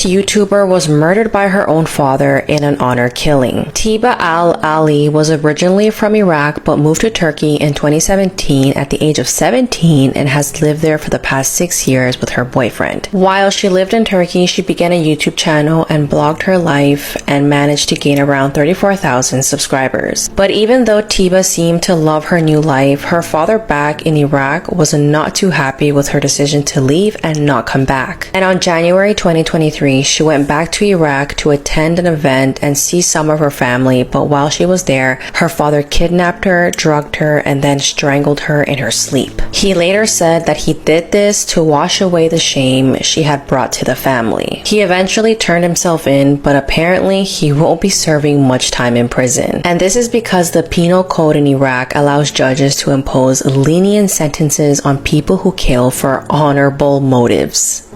This YouTuber was murdered by her own father in an honor killing. Tiba al-Ali was originally from Iraq but moved to Turkey in 2017 at the age of 17 and has lived there for the past 6 years with her boyfriend. While she lived in Turkey, she began a YouTube channel and blogged her life and managed to gain around 34,000 subscribers. But even though Tiba seemed to love her new life, her father back in Iraq was not too happy with her decision to leave and not come back. And on January 2023, she went back to Iraq to attend an event and see some of her family, but while she was there, her father kidnapped her, drugged her, and then strangled her in her sleep. He later said that he did this to wash away the shame she had brought to the family. He eventually turned himself in, but apparently he won't be serving much time in prison. And this is because the penal code in Iraq allows judges to impose lenient sentences on people who kill for honorable motives.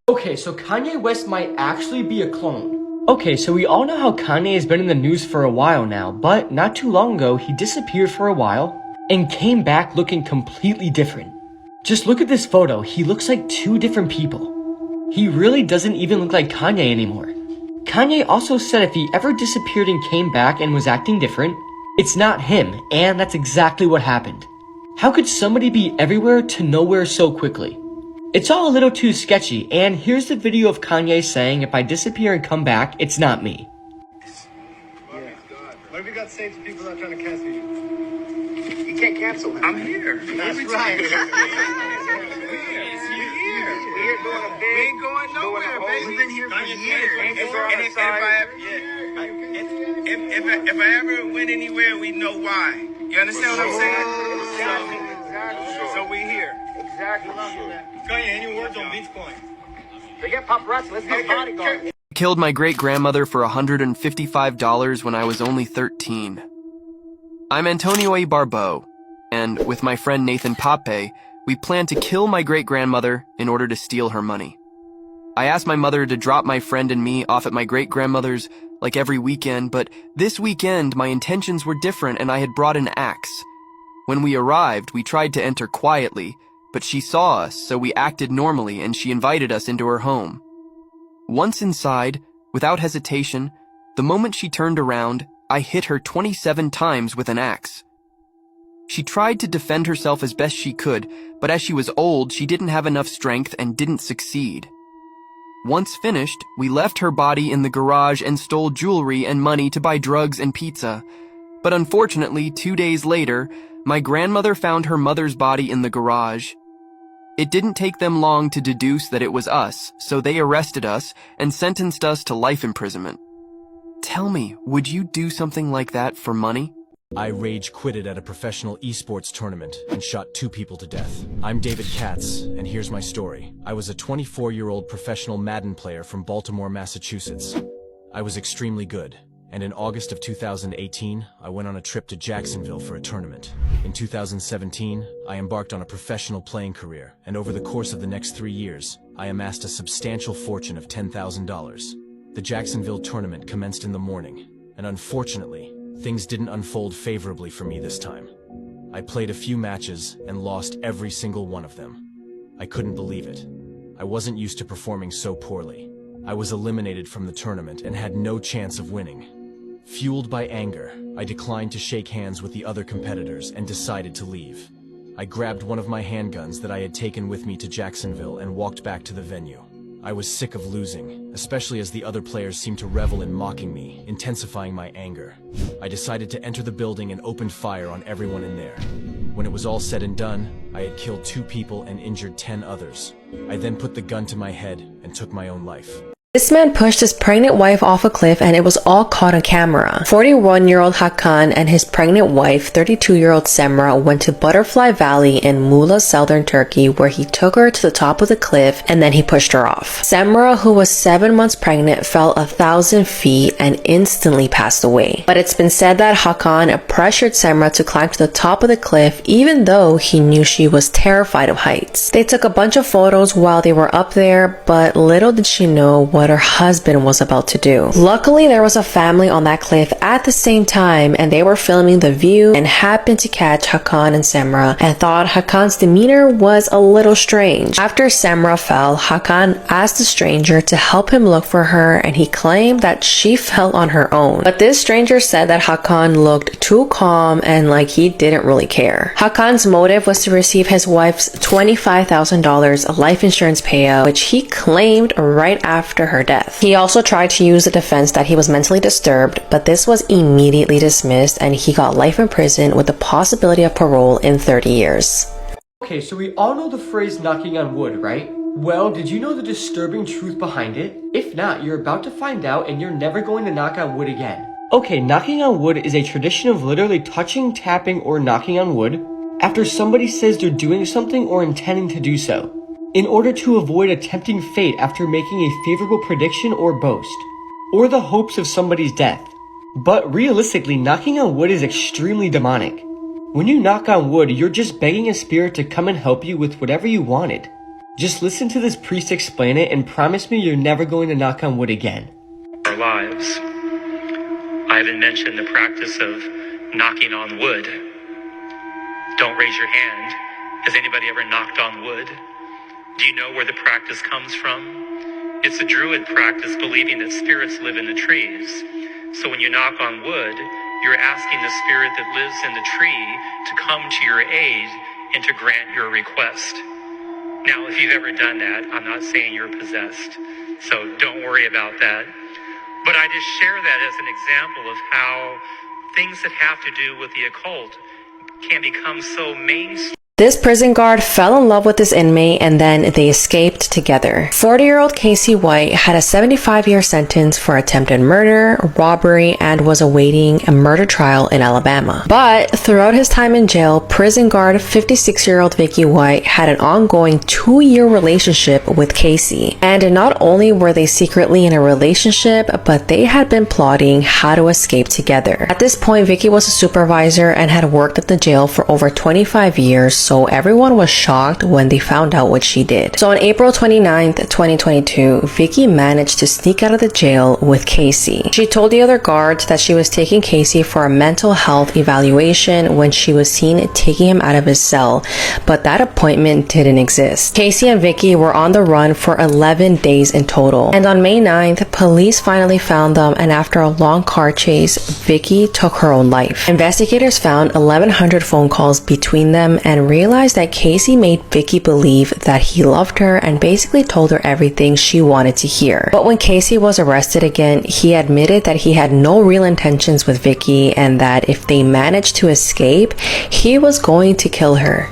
Okay, so Kanye West might actually be a clone. Okay, so we all know how Kanye has been in the news for a while now, but not too long ago, he disappeared for a while and came back looking completely different. Just look at this photo. He looks like two different people. He really doesn't even look like Kanye anymore. Kanye also said if he ever disappeared and came back and was acting different, it's not him, and that's exactly what happened. How could somebody be everywhere to nowhere so quickly? It's all a little too sketchy, and here's the video of Kanye saying, if I disappear and come back, it's not me. Yeah. What have you got to say to people that are trying to cancel you? You can't cancel him. I'm here. That's right. We're here doing a big, we ain't going nowhere, baby. We've been here for years. If I ever went anywhere, we know why. You understand what I'm saying? Exactly. So we here. Exactly. Kanye, any words on Bitcoin? Forget paparazzi. Let's get bodyguard. I killed my great-grandmother for $155 when I was only 13. I'm Antonio A. Barbeau, and with my friend Nathan Pape, we plan to kill my great-grandmother in order to steal her money. I asked my mother to drop my friend and me off at my great-grandmother's like every weekend, but this weekend my intentions were different and I had brought an axe. When we arrived, we tried to enter quietly, but she saw us, so we acted normally and she invited us into her home. Once inside, without hesitation, the moment she turned around, I hit her 27 times with an axe. She tried to defend herself as best she could, but as she was old, she didn't have enough strength and didn't succeed. Once finished, we left her body in the garage and stole jewelry and money to buy drugs and pizza. But unfortunately, 2 days later, my grandmother found her mother's body in the garage. It didn't take them long to deduce that it was us, so they arrested us and sentenced us to life imprisonment. Tell me, would you do something like that for money? I rage quitted at a professional esports tournament and shot 2 people to death. I'm David Katz, and here's my story. I was a 24-year-old professional Madden player from Baltimore, Massachusetts. I was extremely good, and in August of 2018, I went on a trip to Jacksonville for a tournament. In 2017, I embarked on a professional playing career, and over the course of the next 3 years, I amassed a substantial fortune of $10,000. The Jacksonville tournament commenced in the morning, and unfortunately, things didn't unfold favorably for me this time. I played a few matches and lost every single one of them. I couldn't believe it. I wasn't used to performing so poorly. I was eliminated from the tournament and had no chance of winning. Fueled by anger, I declined to shake hands with the other competitors and decided to leave. I grabbed one of my handguns that I had taken with me to Jacksonville and walked back to the venue. I was sick of losing, especially as the other players seemed to revel in mocking me, intensifying my anger. I decided to enter the building and opened fire on everyone in there. When it was all said and done, I had killed 2 people and injured 10 others. I then put the gun to my head and took my own life. This man pushed his pregnant wife off a cliff and it was all caught on camera. 41-year-old Hakan and his pregnant wife, 32-year-old Semra, went to Butterfly Valley in Muğla, southern Turkey, where he took her to the top of the cliff and then he pushed her off. Semra, who was 7 months pregnant, fell 1,000 feet and instantly passed away. But it's been said that Hakan pressured Semra to climb to the top of the cliff even though he knew she was terrified of heights. They took a bunch of photos while they were up there, but little did she know what what her husband was about to do. Luckily, there was a family on that cliff at the same time, and they were filming the view and happened to catch Hakan and Semra and thought Hakan's demeanor was a little strange. After Semra fell, Hakan asked the stranger to help him look for her, and he claimed that she fell on her own. But this stranger said that Hakan looked too calm and like he didn't really care. Hakan's motive was to receive his wife's $25,000 life insurance payout, which he claimed right after her death. He also tried to use the defense that he was mentally disturbed, but this was immediately dismissed and he got life in prison with the possibility of parole in 30 years. Okay, so we all know the phrase knocking on wood, right? Well, did you know the disturbing truth behind it? If not, you're about to find out and you're never going to knock on wood again. Okay, knocking on wood is a tradition of literally touching, tapping, or knocking on wood after somebody says they're doing something or intending to do so, in order to avoid a tempting fate after making a favorable prediction or boast, or the hopes of somebody's death. But realistically, knocking on wood is extremely demonic. When you knock on wood, you're just begging a spirit to come and help you with whatever you wanted. Just listen to this priest explain it and promise me you're never going to knock on wood again. Our lives. I haven't mentioned the practice of knocking on wood. Don't raise your hand. Has anybody ever knocked on wood? Do you know where the practice comes from? It's a druid practice believing that spirits live in the trees. So when you knock on wood, you're asking the spirit that lives in the tree to come to your aid and to grant your request. Now, if you've ever done that, I'm not saying you're possessed, so don't worry about that. But I just share that as an example of how things that have to do with the occult can become so mainstream. This prison guard fell in love with this inmate and then they escaped together. 40-year-old Casey White had a 75-year sentence for attempted murder, robbery, and was awaiting a murder trial in Alabama. But throughout his time in jail, prison guard 56-year-old Vicky White had an ongoing 2-year relationship with Casey. And not only were they secretly in a relationship, but they had been plotting how to escape together. At this point, Vicky was a supervisor and had worked at the jail for over 25 years, so everyone was shocked when they found out what she did. So on April 29th, 2022, Vicky managed to sneak out of the jail with Casey. She told the other guards that she was taking Casey for a mental health evaluation when she was seen taking him out of his cell, but that appointment didn't exist. Casey and Vicky were on the run for 11 days in total. And on May 9th, police finally found them, and after a long car chase, Vicky took her own life. Investigators found 1,100 phone calls between them and realized that Casey made Vicky believe that he loved her and basically told her everything she wanted to hear. But when Casey was arrested again, he admitted that he had no real intentions with Vicky and that if they managed to escape, he was going to kill her.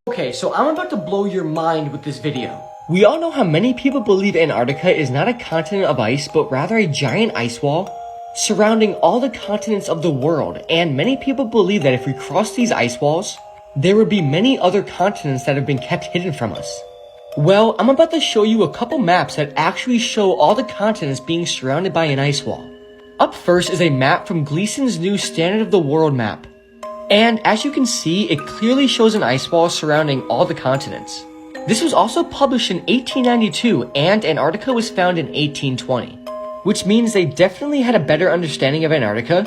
Okay, so I'm about to blow your mind with this video. We all know how many people believe Antarctica is not a continent of ice, but rather a giant ice wall surrounding all the continents of the world, and many people believe that if we cross these ice walls, there would be many other continents that have been kept hidden from us. Well, I'm about to show you a couple maps that actually show all the continents being surrounded by an ice wall. Up first is a map from Gleason's new Standard of the World map. And as you can see, it clearly shows an ice wall surrounding all the continents. This was also published in 1892 and Antarctica was found in 1820, which means they definitely had a better understanding of Antarctica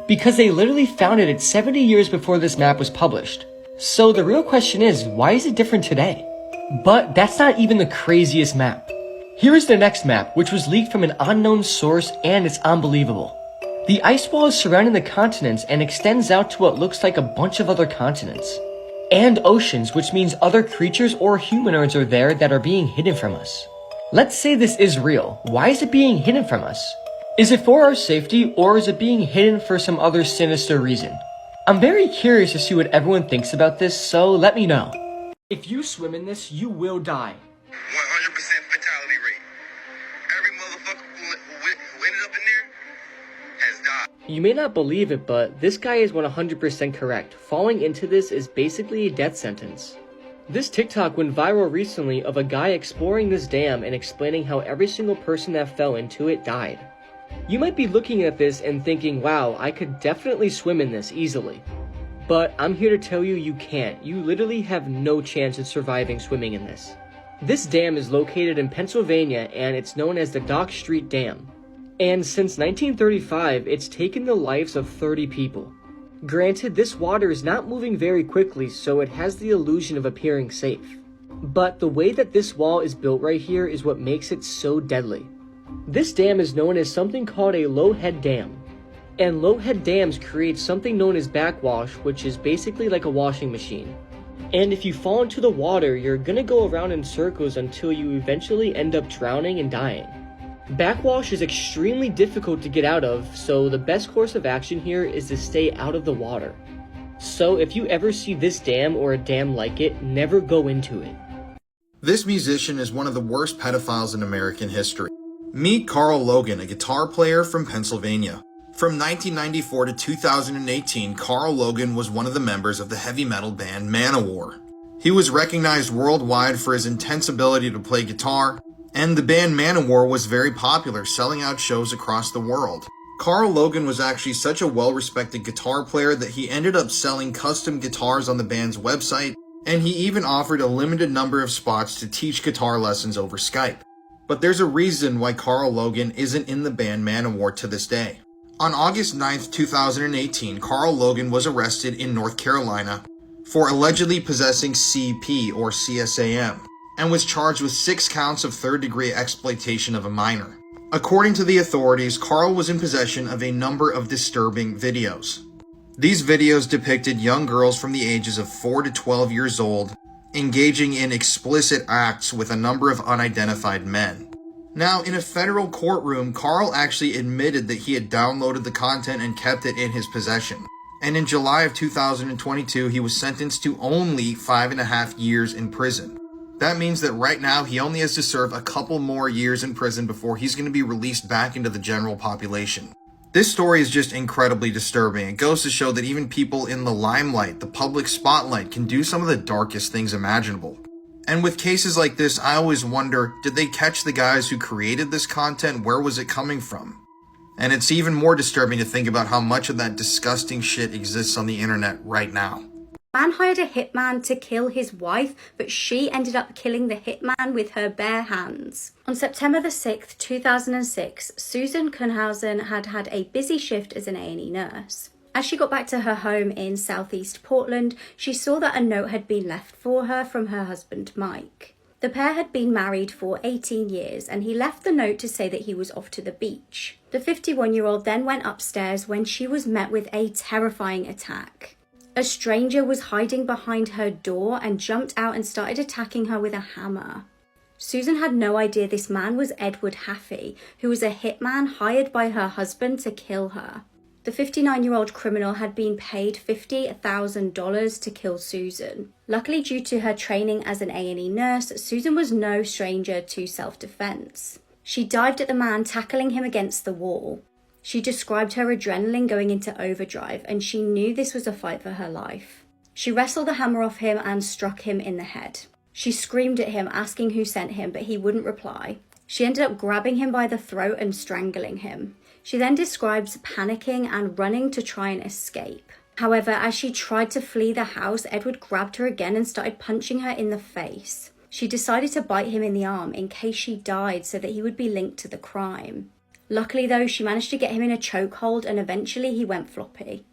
because they literally found it 70 years before this map was published. So the real question is, why is it different today? But that's not even the craziest map. Here is the next map, which was leaked from an unknown source, and it's unbelievable. The ice wall is surrounding the continents and extends out to what looks like a bunch of other continents. And oceans, which means other creatures or humanoids are there that are being hidden from us. Let's say this is real. Why is it being hidden from us? Is it for our safety, or is it being hidden for some other sinister reason? I'm very curious to see what everyone thinks about this, so let me know. If you swim in this, you will die. 100% fatality rate. Every motherfucker who ended up in there has died. You may not believe it, but this guy is 100% correct. Falling into this is basically a death sentence. This TikTok went viral recently of a guy exploring this dam and explaining how every single person that fell into it died. You might be looking at this and thinking, wow, I could definitely swim in this easily. But I'm here to tell you, you can't. You literally have no chance of surviving swimming in this. This dam is located in Pennsylvania and it's known as the Dock Street Dam. And since 1935, it's taken the lives of 30 people. Granted, this water is not moving very quickly, so it has the illusion of appearing safe. But the way that this wall is built right here is what makes it so deadly. This dam is known as something called a low-head dam. And low-head dams create something known as backwash, which is basically like a washing machine. And if you fall into the water, you're gonna go around in circles until you eventually end up drowning and dying. Backwash is extremely difficult to get out of, so the best course of action here is to stay out of the water. So if you ever see this dam or a dam like it, never go into it. This musician is one of the worst pedophiles in American history. Meet Carl Logan, a guitar player from Pennsylvania. From 1994 to 2018, Carl Logan was one of the members of the heavy metal band Manowar. He was recognized worldwide for his intense ability to play guitar, and the band Manowar was very popular, selling out shows across the world. Carl Logan was actually such a well-respected guitar player that he ended up selling custom guitars on the band's website, and he even offered a limited number of spots to teach guitar lessons over Skype. But there's a reason why Carl Logan isn't in the band Manowar to this day. On August 9th, 2018, Carl Logan was arrested in North Carolina for allegedly possessing CP or CSAM, and was charged with 6 counts of third-degree exploitation of a minor. According to the authorities, Carl was in possession of a number of disturbing videos. These videos depicted young girls from the ages of 4 to 12 years old engaging in explicit acts with a number of unidentified men. Now, in a federal courtroom, Carl actually admitted that he had downloaded the content and kept it in his possession. And in July of 2022, he was sentenced to only 5.5 years in prison. That means that right now he only has to serve a couple more years in prison before he's going to be released back into the general population. This story is just incredibly disturbing. It goes to show that even people in the limelight, the public spotlight, can do some of the darkest things imaginable. And with cases like this, I always wonder, did they catch the guys who created this content? Where was it coming from? And it's even more disturbing to think about how much of that disgusting shit exists on the internet right now. Man hired a hitman to kill his wife, but she ended up killing the hitman with her bare hands. On September the 6th, 2006, Susan Kuhnhausen had had a busy shift as an A&E nurse. As she got back to her home in southeast Portland, she saw that a note had been left for her from her husband, Mike. The pair had been married for 18 years, and he left the note to say that he was off to the beach. The 51-year-old then went upstairs when she was met with a terrifying attack. A stranger was hiding behind her door and jumped out and started attacking her with a hammer. Susan had no idea this man was Edward Haffey, who was a hitman hired by her husband to kill her. The 59-year-old criminal had been paid $50,000 to kill Susan. Luckily, due to her training as an A&E nurse, Susan was no stranger to self-defense. She dived at the man, tackling him against the wall. She described her adrenaline going into overdrive, and she knew this was a fight for her life. She wrestled the hammer off him and struck him in the head. She screamed at him, asking who sent him, but he wouldn't reply. She ended up grabbing him by the throat and strangling him. She then describes panicking and running to try and escape. However, as she tried to flee the house, Edward grabbed her again and started punching her in the face. She decided to bite him in the arm in case she died so that he would be linked to the crime. Luckily though, she managed to get him in a chokehold and eventually he went floppy.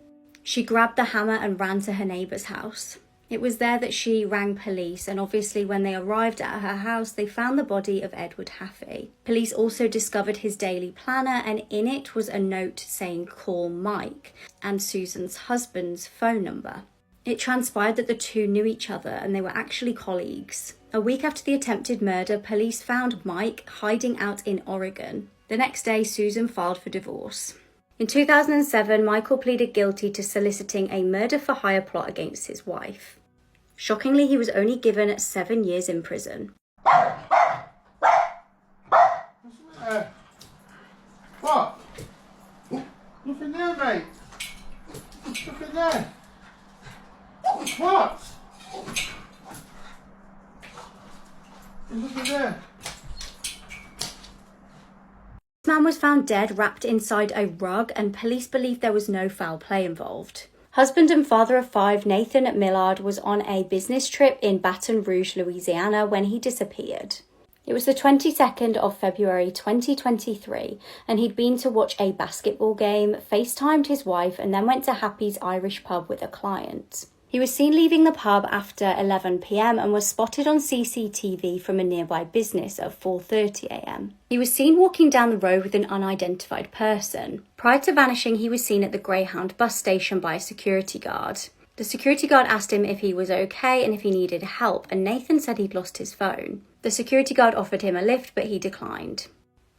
She grabbed the hammer and ran to her neighbour's house. It was there that she rang police, and obviously when they arrived at her house, they found the body of Edward Haffey. Police also discovered his daily planner, and in it was a note saying "call Mike" and Susan's husband's phone number. It transpired that the two knew each other and they were actually colleagues. A week after the attempted murder, police found Mike hiding out in Oregon. The next day, Susan filed for divorce. In 2007, Michael pleaded guilty to soliciting a murder-for-hire plot against his wife. Shockingly, he was only given 7 years in prison. What? Nothing there, mate. Nothing there. What? There's nothing there. This man was found dead, wrapped inside a rug, and police believe there was no foul play involved. Husband and father of 5, Nathan Millard was on a business trip in Baton Rouge, Louisiana when he disappeared. It was the 22nd of February 2023 and he'd been to watch a basketball game, FaceTimed his wife and then went to Happy's Irish pub with a client. He was seen leaving the pub after 11 p.m. and was spotted on CCTV from a nearby business at 4:30 a.m. He was seen walking down the road with an unidentified person. Prior to vanishing, he was seen at the Greyhound bus station by a security guard. The security guard asked him if he was okay and if he needed help, and Nathan said he'd lost his phone. The security guard offered him a lift, but he declined.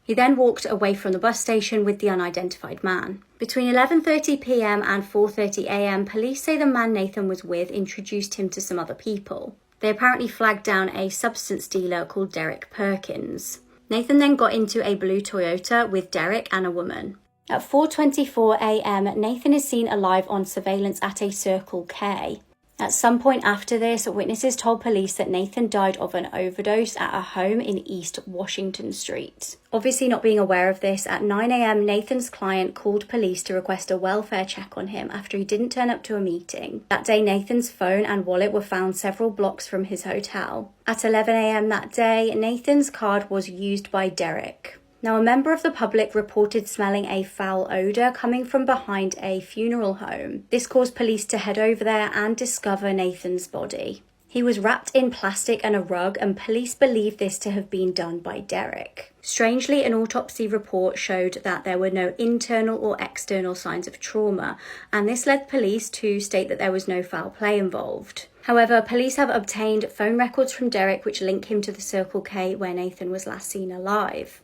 He then walked away from the bus station with the unidentified man. Between 11:30 p.m. and 4:30 a.m, police say the man Nathan was with introduced him to some other people. They apparently flagged down a substance dealer called Derek Perkins. Nathan then got into a blue Toyota with Derek and a woman. At 4:24 a.m, Nathan is seen alive on surveillance at a Circle K. At some point after this, witnesses told police that Nathan died of an overdose at a home in East Washington Street. Obviously not being aware of this, at 9 a.m, Nathan's client called police to request a welfare check on him after he didn't turn up to a meeting. That day, Nathan's phone and wallet were found several blocks from his hotel. At 11 a.m. that day, Nathan's card was used by Derek. Now, a member of the public reported smelling a foul odour coming from behind a funeral home. This caused police to head over there and discover Nathan's body. He was wrapped in plastic and a rug, and police believe this to have been done by Derek. Strangely, an autopsy report showed that there were no internal or external signs of trauma, and this led police to state that there was no foul play involved. However, police have obtained phone records from Derek which link him to the Circle K where Nathan was last seen alive.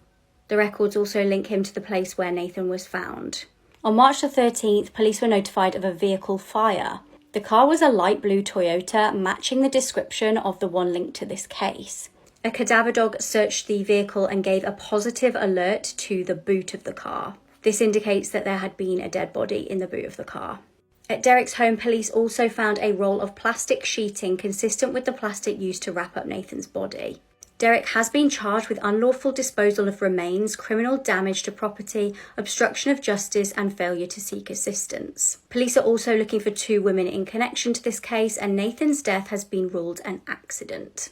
The records also link him to the place where Nathan was found. On March the 13th, police were notified of a vehicle fire. The car was a light blue Toyota, matching the description of the one linked to this case. A cadaver dog searched the vehicle and gave a positive alert to the boot of the car. This indicates that there had been a dead body in the boot of the car. At Derek's home, police also found a roll of plastic sheeting consistent with the plastic used to wrap up Nathan's body. Derek has been charged with unlawful disposal of remains, criminal damage to property, obstruction of justice, and failure to seek assistance. Police are also looking for 2 women in connection to this case, and Nathan's death has been ruled an accident.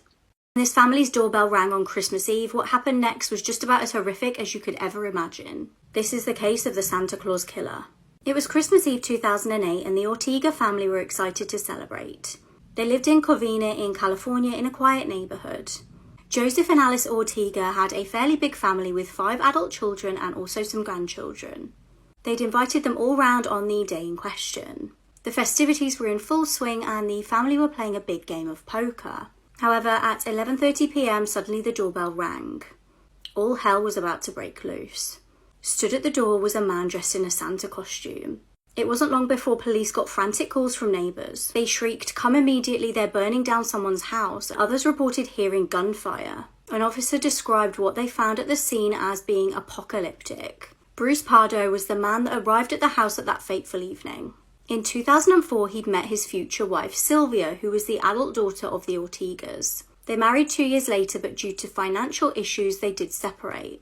This family's doorbell rang on Christmas Eve. What happened next was just about as horrific as you could ever imagine. This is the case of the Santa Claus killer. It was Christmas Eve 2008, and the Ortega family were excited to celebrate. They lived in Covina in California in a quiet neighborhood. Joseph and Alice Ortega had a fairly big family with 5 adult children and also some grandchildren. They'd invited them all round on the day in question. The festivities were in full swing and the family were playing a big game of poker. However, at 11:30 p.m, suddenly the doorbell rang. All hell was about to break loose. Stood at the door was a man dressed in a Santa costume. It wasn't long before police got frantic calls from neighbours. They shrieked, "Come immediately, they're burning down someone's house." Others reported hearing gunfire. An officer described what they found at the scene as being apocalyptic. Bruce Pardo was the man that arrived at the house at that fateful evening. In 2004, he'd met his future wife, Sylvia, who was the adult daughter of the Ortegas. They married 2 years later, but due to financial issues, they did separate.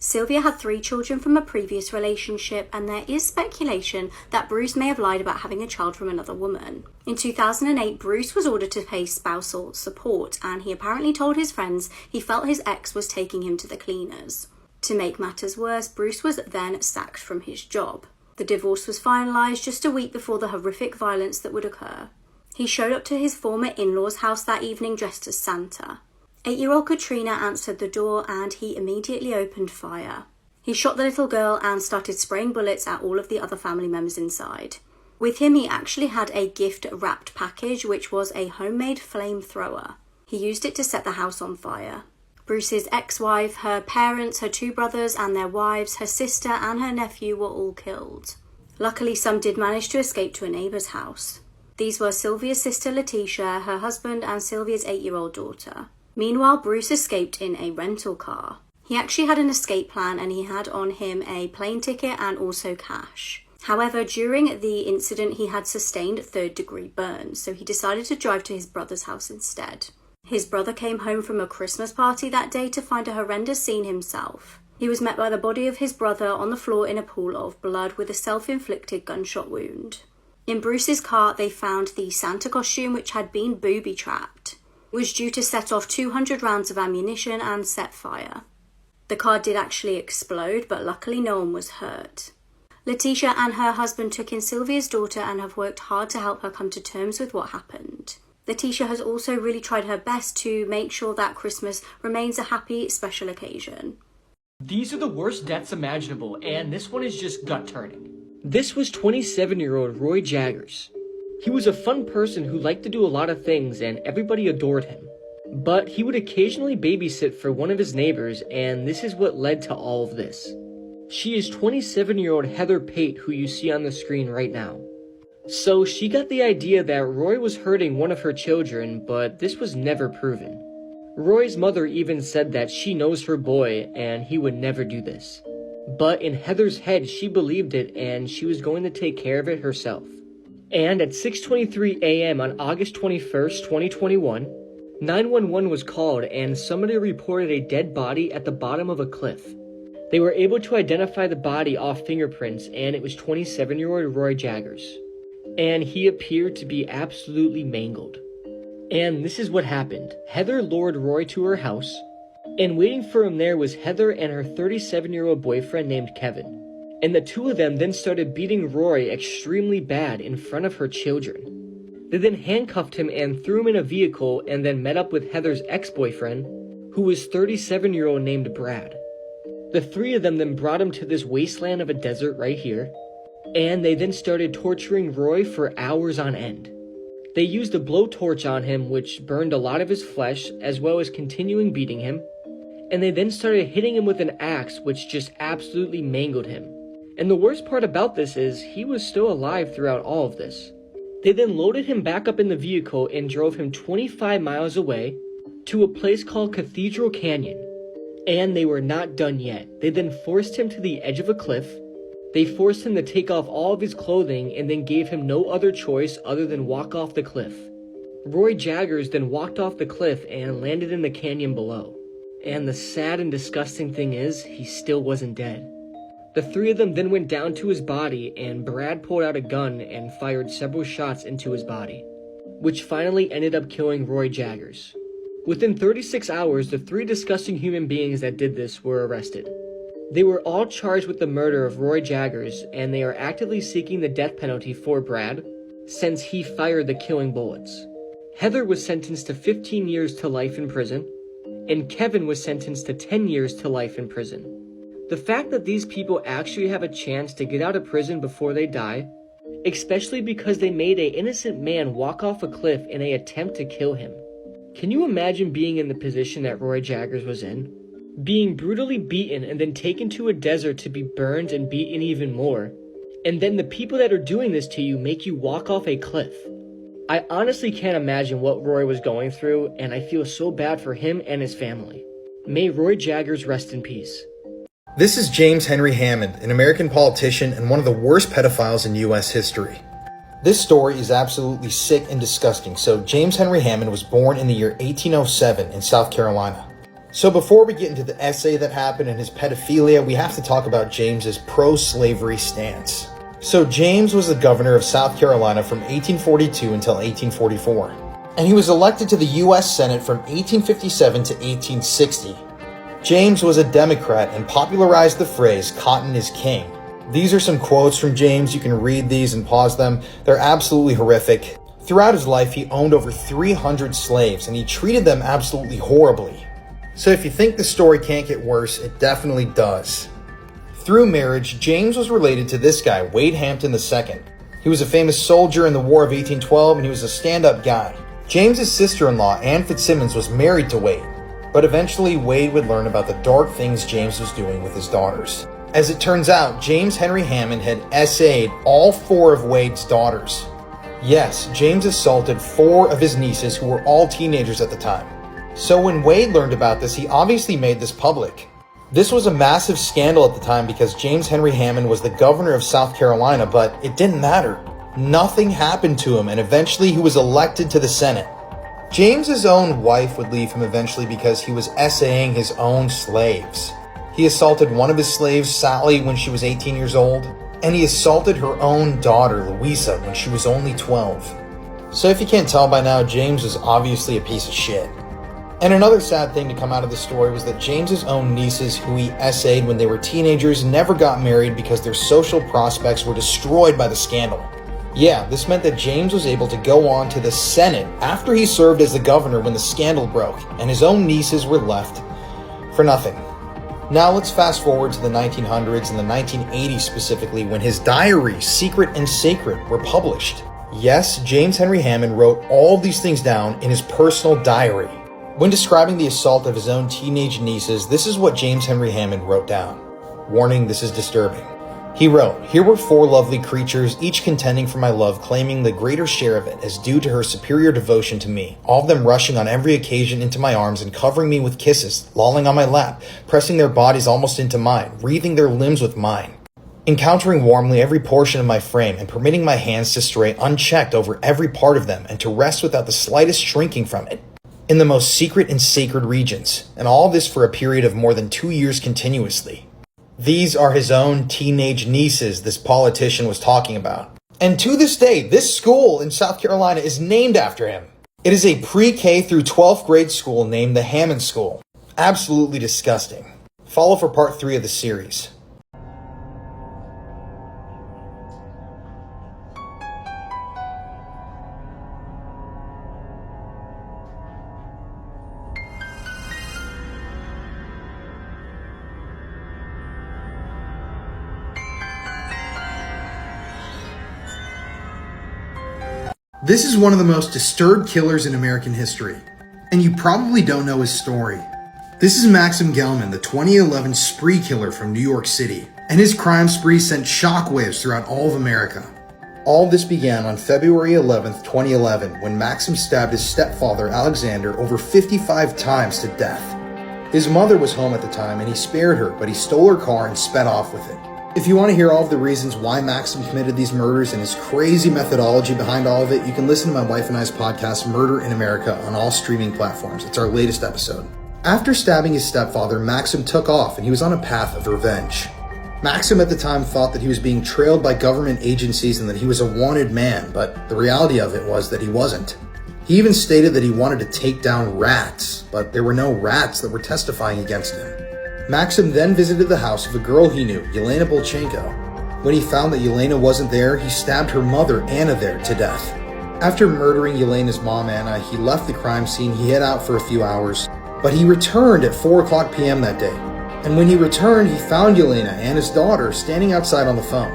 Sylvia had 3 children from a previous relationship, and there is speculation that Bruce may have lied about having a child from another woman. In 2008, Bruce was ordered to pay spousal support, and he apparently told his friends he felt his ex was taking him to the cleaners. To make matters worse, Bruce was then sacked from his job. The divorce was finalised just a week before the horrific violence that would occur. He showed up to his former in-laws' house that evening dressed as Santa. 8-year-old Katrina answered the door and he immediately opened fire. He shot the little girl and started spraying bullets at all of the other family members inside. With him, he actually had a gift-wrapped package, which was a homemade flamethrower. He used it to set the house on fire. Bruce's ex-wife, her parents, her 2 brothers and their wives, her sister and her nephew were all killed. Luckily, some did manage to escape to a neighbour's house. These were Sylvia's sister Letitia, her husband and Sylvia's 8-year-old daughter. Meanwhile, Bruce escaped in a rental car. He actually had an escape plan and he had on him a plane ticket and also cash. However, during the incident, he had sustained 3rd-degree burns, so he decided to drive to his brother's house instead. His brother came home from a Christmas party that day to find a horrendous scene himself. He was met by the body of his brother on the floor in a pool of blood with a self-inflicted gunshot wound. In Bruce's car, they found the Santa costume, which had been booby-trapped. It was due to set off 200 rounds of ammunition and set fire. The car did actually explode, but luckily no one was hurt. Letitia and her husband took in Sylvia's daughter and have worked hard to help her come to terms with what happened. Letitia has also really tried her best to make sure that Christmas remains a happy, special occasion. These are the worst deaths imaginable, and this one is just gut-turning. This was 27-year-old Roy Jaggers. He was a fun person who liked to do a lot of things, and everybody adored him. But he would occasionally babysit for one of his neighbors, and this is what led to all of this. She is 27-year-old Heather Pate, who you see on the screen right now. So she got the idea that Roy was hurting one of her children, but this was never proven. Roy's mother even said that she knows her boy and he would never do this. But in Heather's head, she believed it and she was going to take care of it herself. And at 6:23 a.m. on August 21st, 2021, 911 was called and somebody reported a dead body at the bottom of a cliff. They were able to identify the body off fingerprints and it was 27-year-old Roy Jaggers. And he appeared to be absolutely mangled. And this is what happened. Heather lured Roy to her house, and waiting for him there was Heather and her 37-year-old boyfriend named Kevin. And the two of them then started beating Roy extremely bad in front of her children. They then handcuffed him and threw him in a vehicle and then met up with Heather's ex-boyfriend, who was 37-year-old named Brad. The three of them then brought him to this wasteland of a desert right here, and they then started torturing Roy for hours on end. They used a blowtorch on him, which burned a lot of his flesh, as well as continuing beating him, and they then started hitting him with an axe, which just absolutely mangled him. And the worst part about this is, he was still alive throughout all of this. They then loaded him back up in the vehicle and drove him 25 miles away to a place called Cathedral Canyon. And they were not done yet. They then forced him to the edge of a cliff. They forced him to take off all of his clothing and then gave him no other choice other than walk off the cliff. Roy Jaggers then walked off the cliff and landed in the canyon below. And the sad and disgusting thing is, he still wasn't dead. The three of them then went down to his body and Brad pulled out a gun and fired several shots into his body, which finally ended up killing Roy Jaggers. Within 36 hours, the three disgusting human beings that did this were arrested. They were all charged with the murder of Roy Jaggers, and they are actively seeking the death penalty for Brad, since he fired the killing bullets. Heather was sentenced to 15 years to life in prison, and Kevin was sentenced to 10 years to life in prison. The fact that these people actually have a chance to get out of prison before they die, especially because they made an innocent man walk off a cliff in an attempt to kill him. Can you imagine being in the position that Roy Jaggers was in? Being brutally beaten and then taken to a desert to be burned and beaten even more. And then the people that are doing this to you make you walk off a cliff. I honestly can't imagine what Roy was going through, and I feel so bad for him and his family. May Roy Jaggers rest in peace. This is James Henry Hammond, an American politician and one of the worst pedophiles in U.S. history. This story is absolutely sick and disgusting. So James Henry Hammond was born in the year 1807 in South Carolina. So before we get into the essay that happened and his pedophilia, we have to talk about James's pro-slavery stance. So James was the governor of South Carolina from 1842 until 1844. And he was elected to the U.S. Senate from 1857 to 1860. James was a Democrat and popularized the phrase, "Cotton is king." These are some quotes from James. You can read these and pause them. They're absolutely horrific. Throughout his life, he owned over 300 slaves, and he treated them absolutely horribly. So if you think the story can't get worse, it definitely does. Through marriage, James was related to this guy, Wade Hampton II. He was a famous soldier in the War of 1812, and he was a stand-up guy. James's sister-in-law, Anne Fitzsimmons, was married to Wade, but eventually Wade would learn about the dark things James was doing with his daughters. As it turns out, James Henry Hammond had SA'd all 4 of Wade's daughters. Yes, James assaulted 4 of his nieces who were all teenagers at the time. So when Wade learned about this, he obviously made this public. This was a massive scandal at the time because James Henry Hammond was the governor of South Carolina, but it didn't matter. Nothing happened to him, and eventually he was elected to the Senate. James's own wife would leave him eventually because he was SAing his own slaves. He assaulted one of his slaves, Sally, when she was 18 years old. and he assaulted her own daughter, Louisa, when she was only 12. So if you can't tell by now, James was obviously a piece of shit. And another sad thing to come out of the story was that James's own nieces, who he essayed when they were teenagers, never got married because their social prospects were destroyed by the scandal. Yeah, this meant that James was able to go on to the Senate after he served as the governor when the scandal broke, and his own nieces were left for nothing. Now let's fast forward to the 1900s and the 1980s specifically, when his diaries, Secret and Sacred, were published. Yes, James Henry Hammond wrote all these things down in his personal diary. When describing the assault of his own teenage nieces, this is what James Henry Hammond wrote down. Warning, this is disturbing. He wrote, "Here were 4 lovely creatures, each contending for my love, claiming the greater share of it as due to her superior devotion to me, all of them rushing on every occasion into my arms and covering me with kisses, lolling on my lap, pressing their bodies almost into mine, wreathing their limbs with mine, encountering warmly every portion of my frame and permitting my hands to stray unchecked over every part of them and to rest without the slightest shrinking from it, in the most secret and sacred regions, and all this for a period of more than 2 years continuously." These are his own teenage nieces this politician was talking about. And to this day, this school in South Carolina is named after him. It is a pre-K through 12th grade school named the Hammond School. Absolutely disgusting. Follow for part 3 of the series. This is one of the most disturbed killers in American history, and you probably don't know his story. This is Maxim Gelman, the 2011 spree killer from New York City, and his crime spree sent shockwaves throughout all of America. All this began on February 11th, 2011, when Maxim stabbed his stepfather, Alexander, over 55 times to death. His mother was home at the time, and he spared her, but he stole her car and sped off with it. If you want to hear all of the reasons why Maxim committed these murders and his crazy methodology behind all of it, you can listen to my wife and I's podcast, Murder in America, on all streaming platforms. It's our latest episode. After stabbing his stepfather, Maxim took off and he was on a path of revenge. Maxim at the time thought that he was being trailed by government agencies and that he was a wanted man, but the reality of it was that he wasn't. He even stated that he wanted to take down rats, but there were no rats that were testifying against him. Maxim then visited the house of a girl he knew, Yelena Bolchenko. When he found that Yelena wasn't there, he stabbed her mother, Anna, there to death. After murdering Yelena's mom, Anna, he left the crime scene. He hid out for a few hours, but he returned at 4:00 p.m. that day. And when he returned, he found Yelena, Anna's daughter, standing outside on the phone.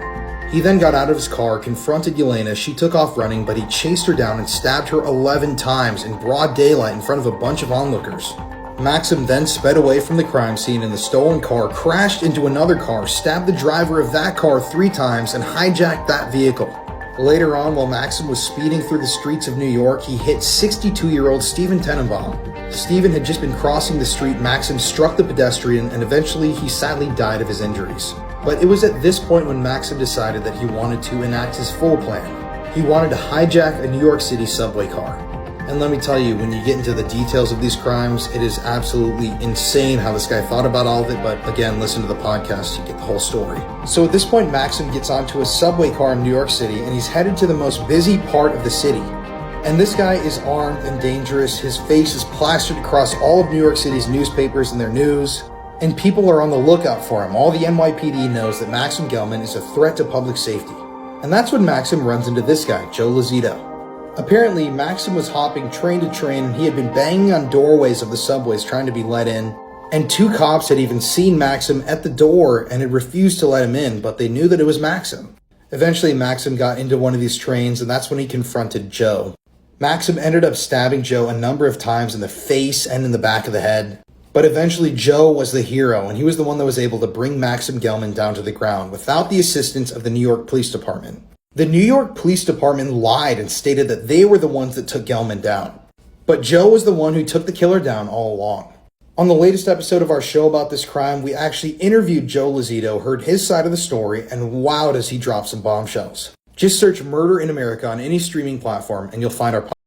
He then got out of his car, confronted Yelena. She took off running, but he chased her down and stabbed her 11 times in broad daylight in front of a bunch of onlookers. Maxim then sped away from the crime scene in the stolen car, crashed into another car, stabbed the driver of that car 3 times, and hijacked that vehicle. Later on, while Maxim was speeding through the streets of New York, he hit 62-year-old Stephen Tenenbaum. Stephen had just been crossing the street. Maxim struck the pedestrian, and eventually he sadly died of his injuries. But it was at this point when Maxim decided that he wanted to enact his full plan. He wanted to hijack a New York City subway car. And let me tell you, when you get into the details of these crimes, it is absolutely insane how this guy thought about all of it. But again, listen to the podcast, you get the whole story. So at this point, Maxim gets onto a subway car in New York City, and he's headed to the most busy part of the city. And this guy is armed and dangerous. His face is plastered across all of New York City's newspapers and their news. And people are on the lookout for him. All the NYPD knows that Maxim Gelman is a threat to public safety. And that's when Maxim runs into this guy, Joe Lozito. Apparently, Maxim was hopping train to train, and he had been banging on doorways of the subways trying to be let in. And 2 cops had even seen Maxim at the door and had refused to let him in, but they knew that it was Maxim. Eventually, Maxim got into one of these trains, and that's when he confronted Joe. Maxim ended up stabbing Joe a number of times in the face and in the back of the head. But eventually, Joe was the hero, and he was the one that was able to bring Maxim Gelman down to the ground without the assistance of the New York Police Department. The New York Police Department lied and stated that they were the ones that took Gelman down. But Joe was the one who took the killer down all along. On the latest episode of our show about this crime, we actually interviewed Joe Lozito, heard his side of the story, and wow, does he drop some bombshells. Just search Murder in America on any streaming platform and you'll find our podcast.